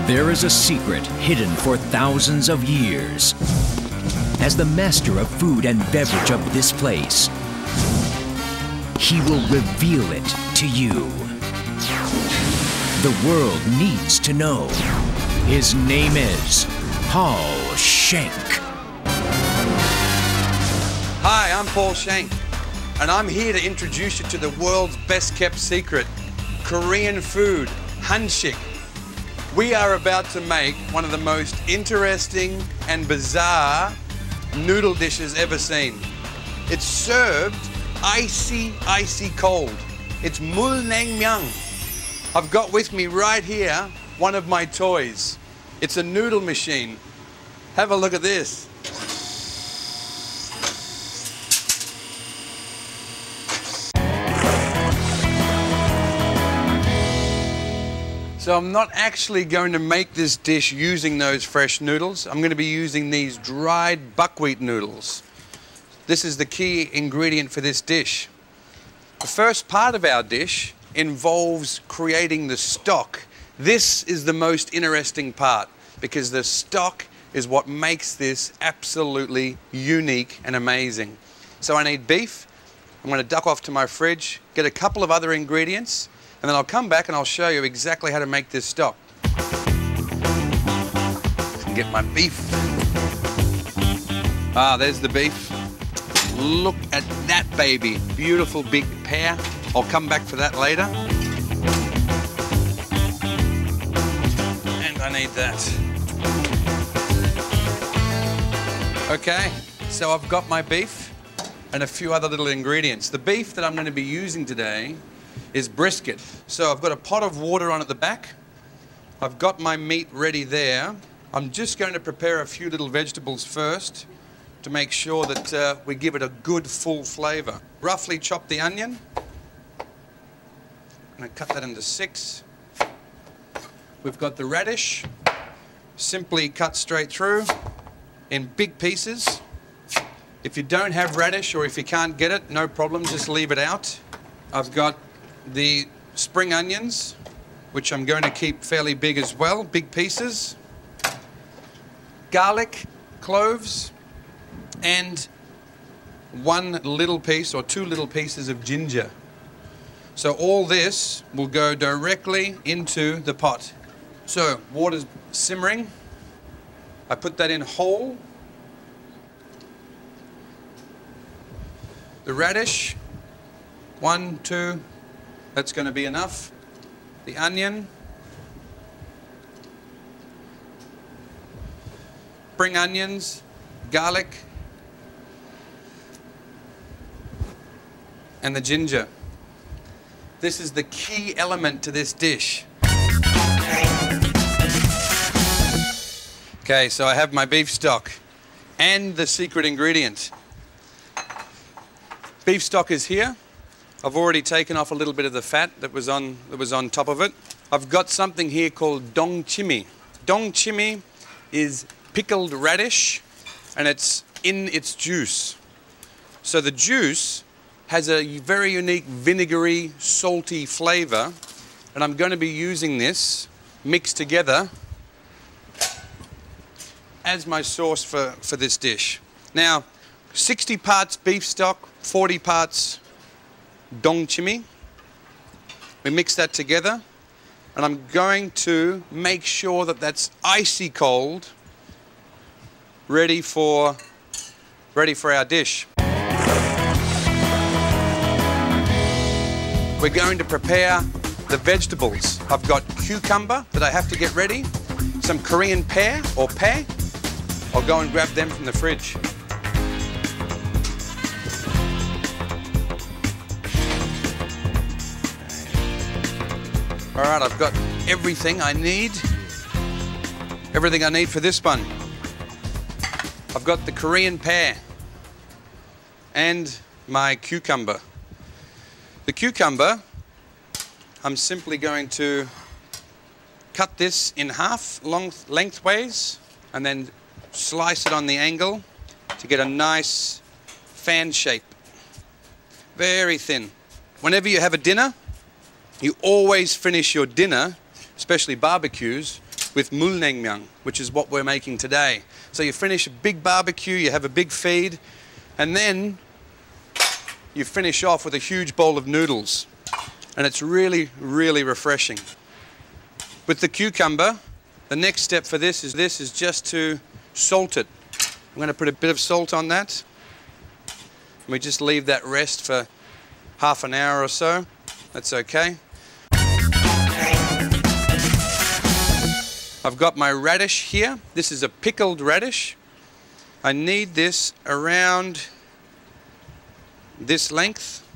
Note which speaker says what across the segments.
Speaker 1: There is a secret hidden for thousands of years. As the master of food and beverage of this place, he will reveal it to you. The world needs to know. His name is Schenk.
Speaker 2: Hi, I'm Schenk, and I'm here to introduce you to the world's best kept secret, Korean food, hanshik. We are about to make one of the most interesting and bizarre noodle dishes ever seen. It's served icy cold. It's Mul Naengmyeon. I've got with me right here one of my toys. It's a noodle machine. Have a look at this. So I'm not actually going to make this dish using those fresh noodles. I'm going to be using these dried buckwheat noodles. This is the key ingredient for this dish. The first part of our dish involves creating the stock. This is the most interesting part because the stock is what makes this absolutely unique and amazing. So I need beef. I'm going to duck off to my fridge, get a couple of other ingredients, and then I'll come back and I'll show you exactly how to make this stock. Get my beef. Ah, there's the beef. Look at that baby. Beautiful big pear. I'll come back for that later. And I need that. Okay, so I've got my beef and a few other little ingredients. The beef that I'm going to be using today is brisket. So I've got a pot of water on at the back. I've got my meat ready there. I'm just going to prepare a few little vegetables first to make sure that we give it a good full flavour. Roughly chop the onion. I'm going to cut that into 6. We've got the radish. Simply cut straight through in big pieces. If you don't have radish or if you can't get it, no problem, just leave it out. I've got the spring onions, which I'm going to keep fairly big as well, big pieces. Garlic, cloves, and 1 little piece or 2 little pieces of ginger. So all this will go directly into the pot. So water's simmering. I put that in whole. The radish, 1, 2, that's going to be enough. The onion. Spring onions, garlic, and the ginger. This is the key element to this dish. Okay, so I have my beef stock and the secret ingredient. Beef stock is here. I've already taken off a little bit of the fat that was on top of it. I've got something here called dongchimi. Dongchimi is pickled radish and it's in its juice. So the juice has a very unique vinegary, salty flavour, and I'm going to be using this mixed together as my sauce for this dish. Now, 60 parts beef stock, 40 parts dongchimi. We mix that together, and I'm going to make sure that that's icy cold, ready for our dish. We're going to prepare the vegetables. I've got cucumber that I have to get ready, some Korean pear or pear. I'll go and grab them from the fridge. All right, I've got everything I need for this one. I've got the Korean pear and my cucumber. The cucumber, I'm simply going to cut this in half lengthways and then slice it on the angle to get a nice fan shape. Very thin. Whenever you have a dinner, you always finish your dinner, especially barbecues, with Mul Naengmyeon, which is what we're making today. So you finish a big barbecue, you have a big feed, and then you finish off with a huge bowl of noodles. And it's really, really refreshing. With the cucumber, the next step for this is just to salt it. I'm going to put a bit of salt on that. And we just leave that rest for half an hour or so. That's okay. I've got my radish here. This is a pickled radish. I need this around this length.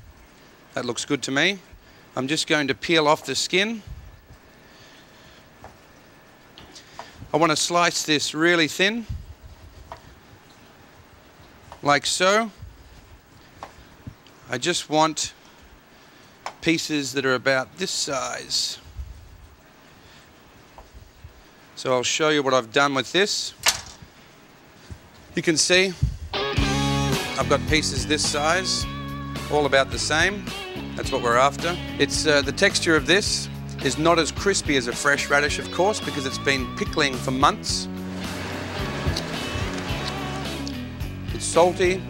Speaker 2: That looks good to me. I'm just going to peel off the skin. I want to slice this really thin, like so. I just want pieces that are about this size. So I'll show you what I've done with this. You can see I've got pieces this size, all about the same. That's what we're after. It's the texture of this is not as crispy as a fresh radish, of course, because it's been pickling for months. It's salty,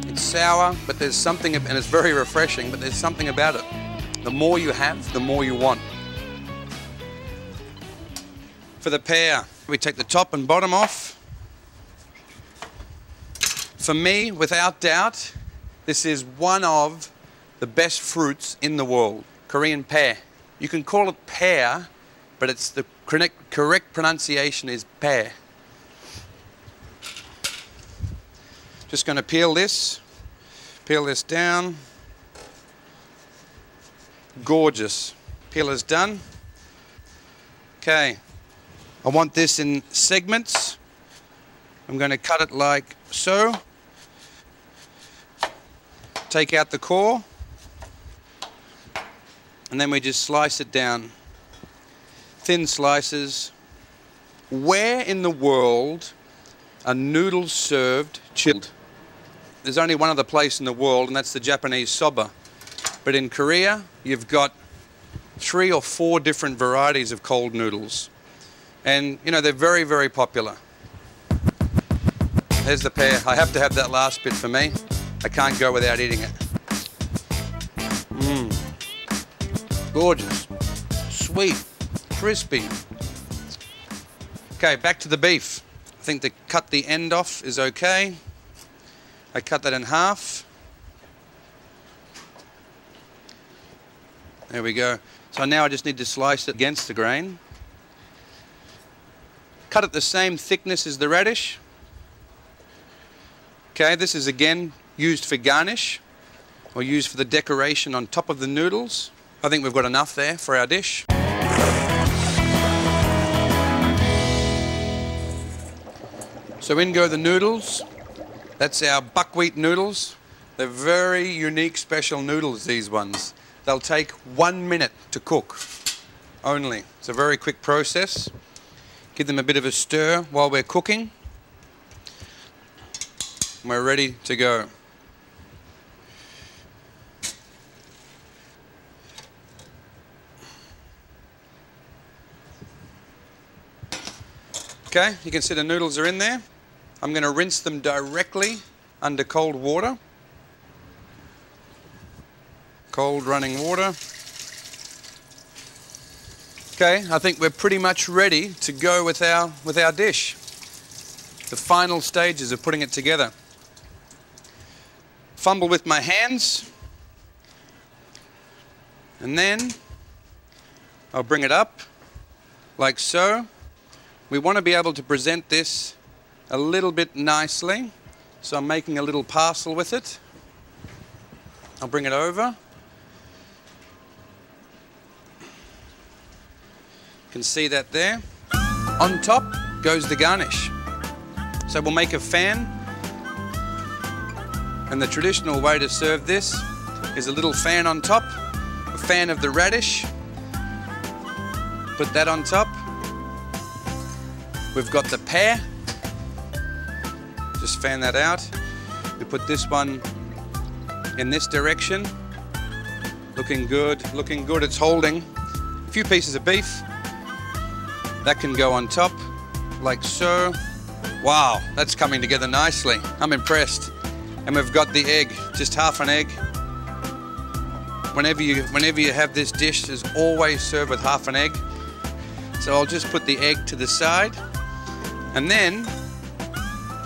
Speaker 2: it's sour, but there's something, and it's very refreshing, but there's something about it. The more you have, the more you want. For the pear, we take the top and bottom off. For me, without doubt, this is one of the best fruits in the world, Korean pear. You can call it pear, but it's the correct pronunciation is pear. Just going to peel this down. Gorgeous. Peel is done. Okay, I want this in segments. I'm going to cut it like so. Take out the core. And then we just slice it down. Thin slices. Where in the world are noodles served chilled? There's only one other place in the world, and that's the Japanese soba. But in Korea, you've got 3 or 4 different varieties of cold noodles. And, you know, they're very, very popular. There's the pear. I have to have that last bit for me. I can't go without eating it. Gorgeous, sweet, crispy. Okay, back to the beef. I think to cut the end off is okay. I cut that in half. There we go. So now I just need to slice it against the grain. Cut it the same thickness as the radish. Okay, this is again used for garnish or used for the decoration on top of the noodles. I think we've got enough there for our dish. So in go the noodles. That's our buckwheat noodles. They're very unique, special noodles, these ones. They'll take 1 minute to cook only. It's a very quick process. Give them a bit of a stir while we're cooking. And we're ready to go. Okay, you can see the noodles are in there. I'm going to rinse them directly under cold water. Cold running water. Okay, I think we're pretty much ready to go with our dish. The final stages of putting it together. Fumble with my hands. And then I'll bring it up like so. We want to be able to present this a little bit nicely, so I'm making a little parcel with it. I'll bring it over. You can see that there. On top goes the garnish. So we'll make a fan, and the traditional way to serve this is a little fan on top, a fan of the radish. Put that on top. We've got the pear. Just fan that out. We put this one in this direction. Looking good, looking good. It's holding a few pieces of beef. That can go on top, like so. Wow, that's coming together nicely. I'm impressed. And we've got the egg, just half an egg. Whenever you have this dish, is always served with half an egg. So I'll just put the egg to the side. And then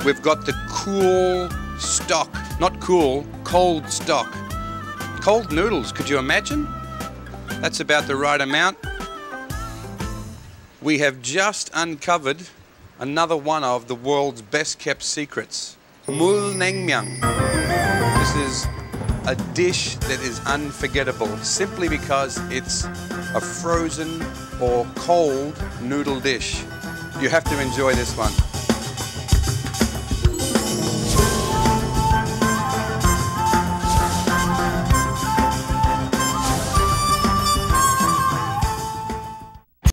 Speaker 2: we've got the cool stock. Not cool, cold stock. Cold noodles, could you imagine? That's about the right amount. We have just uncovered another one of the world's best kept secrets. Mul Naengmyeon. This is a dish that is unforgettable simply because it's a frozen or cold noodle dish. You have to enjoy this one.